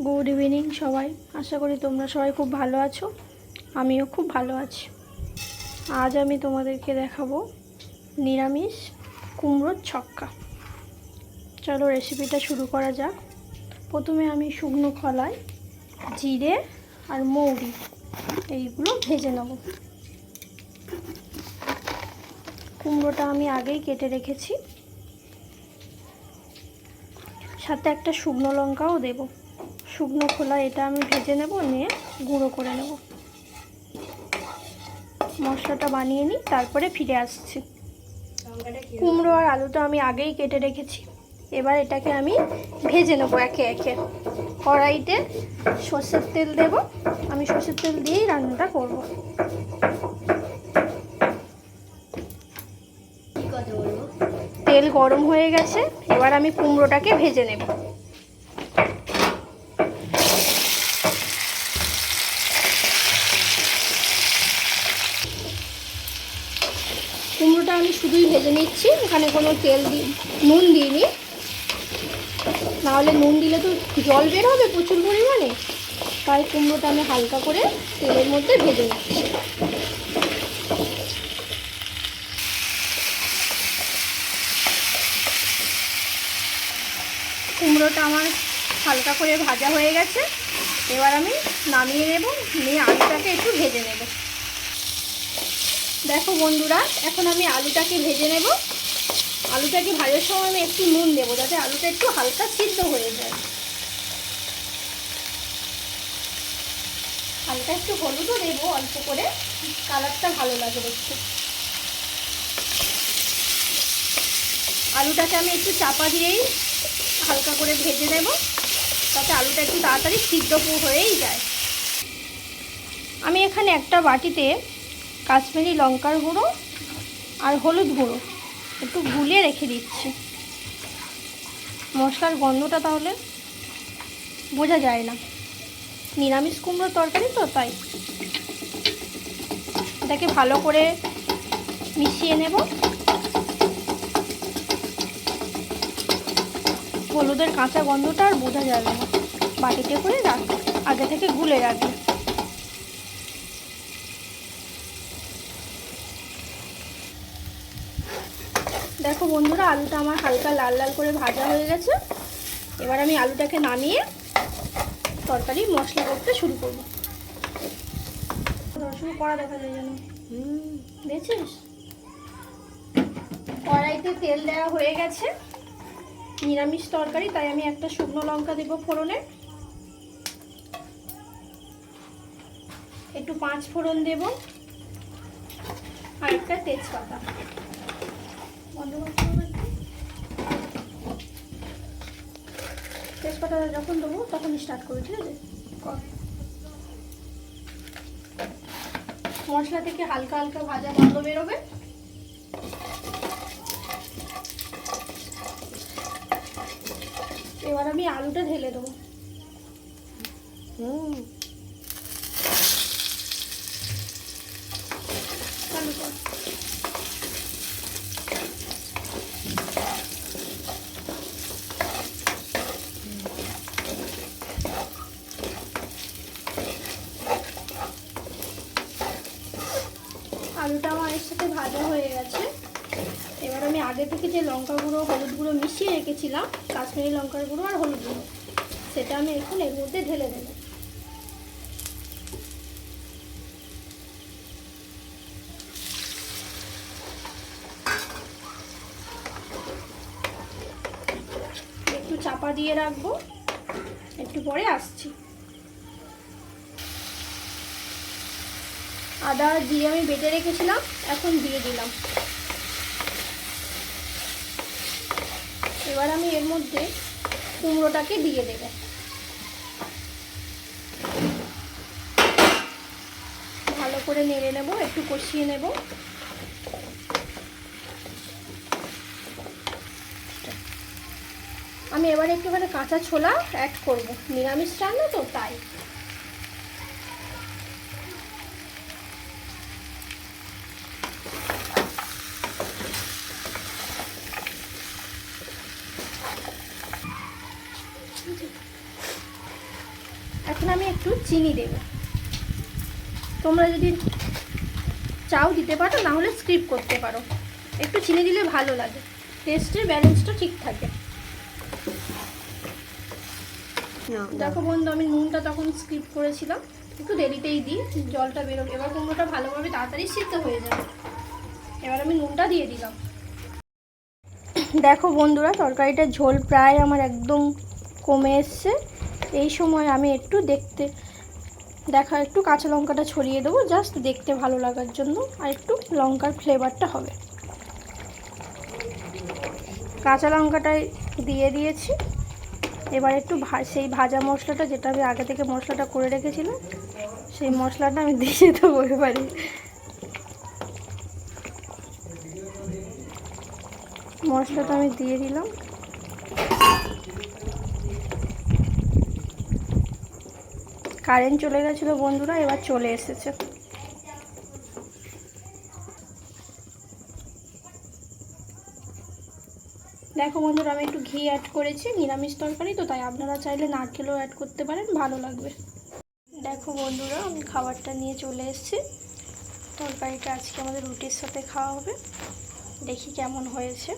Good evening সবাই। আশা করি তোমরা সবাই খুব ভালো আছো, আমিও খুব ভালো আছি। আজ আমি তোমাদেরকে দেখাবো নিরামিষ কুমড়োর ছক্কা। চলো রেসিপিটা শুরু করা যাক। প্রথমে আমি শুকনো খোলায় জিরে আর মৌরি এইগুলো ভেজে নেব। কুমড়োটা আমি আগেই কেটে রেখেছি, সাথে একটা শুকনো লঙ্কাও দেব। শুকনো খোলা এটা আমি ভেজে নেব, নিয়ে গুঁড়ো করে নেব। মশলাটা বানিয়ে নিই, তারপরে ফিরে আসছি। কুমড়ো আর আলুটা আমি আগেই কেটে রেখেছি, এবার এটাকে আমি ভেজে নেব একে একে। কড়াইতে সর্ষের তেল দেব, আমি সর্ষের তেল দিয়েই রান্নাটা করব। তেল গরম হয়ে গেছে, এবার আমি কুমড়োটাকে ভেজে নেব। কুমড়োটা আমি শুধুই ভেজে নিচ্ছি, এখানে কোনো তেল নুন দিইনি, নাহলে নুন দিলে তো জল বের হবে প্রচুর পরিমাণে। তাই কুমড়োটা আমি হালকা করে তেলের মধ্যে ভেজে নিচ্ছি। কুমড়োটা আমার হালকা করে ভাজা হয়ে গেছে, এবার আমি নামিয়ে নেব, নিয়ে আলুটাকে একটু ভেজে নেব। দেখো বন্ধুরা, এখন আমি আলুটাকে ভেজে নেব। আলুটাকে ভাজার সময় আমি একটু নুন দেবো, যাতে আলুটা একটু হালকা সিদ্ধ হয়ে যায়। হালকা একটু হলুদও দেবো অল্প করে, কালারটা ভালো লাগে দেখতে। আলুটাকে আমি একটু চাপা দিয়েই হালকা করে ভেজে নেব, তাতে আলুটা একটু তাড়াতাড়ি সিদ্ধ হয়েই যায়। আমি এখানে একটা বাটিতে কাশ্মীরি লঙ্কার গুঁড়ো আর হলুদ গুঁড়ো একটু গুলিয়ে রেখে দিচ্ছি। মশলার গন্ধটা তাহলে বোঝা যায় না, নিরামিষ কুমড়োর তরকারি তো, তাই এটাকে ভালো করে মিশিয়ে নেব। হলুদের কাঁচা গন্ধটা আর বোঝা যাবে না, বাটিতে করে আগে থেকে গুলে রাখবে। দেখো বন্ধুরা, আলুটা আমার হালকা লাল লাল করে ভাজা হয়ে গেছে। এবার আমি আলুটাকে নামিয়ে তরকারি মশলা করতে শুরু করব। শুরু করা দেখা যায় যেন, দেখছিস? কড়াইতে তেল দেওয়া হয়ে গেছে, নিরামিষ তরকারি তাই আমি একটা শুকনো লঙ্কা দেব ফোড়নে, একটু 5 ফোড়ন দেব, আর একটা তেজপাতা। তেজপাতাটা যখন দেবো তখন স্টার্ট করবো, ঠিক আছে? মশলা থেকে হালকা হালকা ভাজা গন্ধ বেরোবে। এবার আমি আলুটা ঢেলে দেবো। আলুটা আমার এর সাথে ভাজা হয়ে গেছে। এবার আমি আগে থেকে যে লঙ্কা গুঁড়ো হলুদ গুঁড়ো মিশিয়ে রেখেছিলাম, কাশ্মীরি লঙ্কার গুঁড়ো আর হলুদ গুঁড়ো, সেটা আমি এখন এর মধ্যে ঢেলে দেব। একটু চাপা দিয়ে রাখবো, একটু পরে আসছি। আদা দিয়ে আমি বেটে রেখেছিলাম, এখন দিয়ে দিলাম। এবার আমি এর মধ্যে কুমড়োটাকে দিয়ে দেব। ভালো করে নেড়ে নেব, একটু কষিয়ে নেব। আমি এবারে একটুখানি কাঁচা ছোলা অ্যাড করব, নিরামিষ রান্না তো তাই। এখন আমি একটু চিনি দেব। তোমরা যদি চাও দিতে পারো, না হলে স্কিপ করতে পারো। একটু চিনি দিলে ভালো লাগে, টেস্টের ব্যালেন্সটা ঠিক থাকে। দেখো বন্ধু, আমি নুনটা তখন স্কিপ করেছিলাম, একটু দেরিতেই দিই, জলটা বেরোবে। এবার কুমড়োটা ভালোভাবে তাড়াতাড়ি সিদ্ধ হয়ে যাবে। এবার আমি নুনটা দিয়ে দিলাম। দেখো বন্ধুরা, তরকারিটার ঝোল প্রায় আমার একদম কমে এসছে। এই সময় আমি একটু একটু কাঁচা লঙ্কাটা ছড়িয়ে দেবো, জাস্ট দেখতে ভালো লাগার জন্য, আর একটু লঙ্কার ফ্লেভারটা হবে। কাঁচা লঙ্কাটাই দিয়ে দিয়েছি। এবার একটু সেই ভাজা মশলাটা, যেটা আমি আগে থেকে মশলাটা করে রেখেছিলাম, সেই মশলাটা আমি দিয়ে দেবো এবারে। মশলাটা আমি দিয়ে দিলাম। কারেন্ট চলে গেছিলো বন্ধুরা, এবার চলে এসেছে। দেখো বন্ধুরা, আমি একটু ঘি অ্যাড করেছি, নিরামিষ তরকারি তো, তাই আপনারা চাইলে নারকেলও অ্যাড করতে পারেন, ভালো লাগবে। দেখো বন্ধুরা, আমি খাবারটা নিয়ে চলে এসেছি। তরকারিটা আজকে আমাদের রুটির সাথে খাওয়া হবে, দেখি কেমন হয়েছে।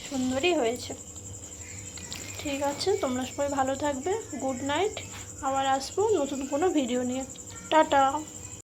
সুন্দরই হয়েছে। ঠিক আছে, তোমরা সবাই ভালো থাকবে। Good night. আবার আসবো নতুন কোনো ভিডিও নিয়ে। টাটা।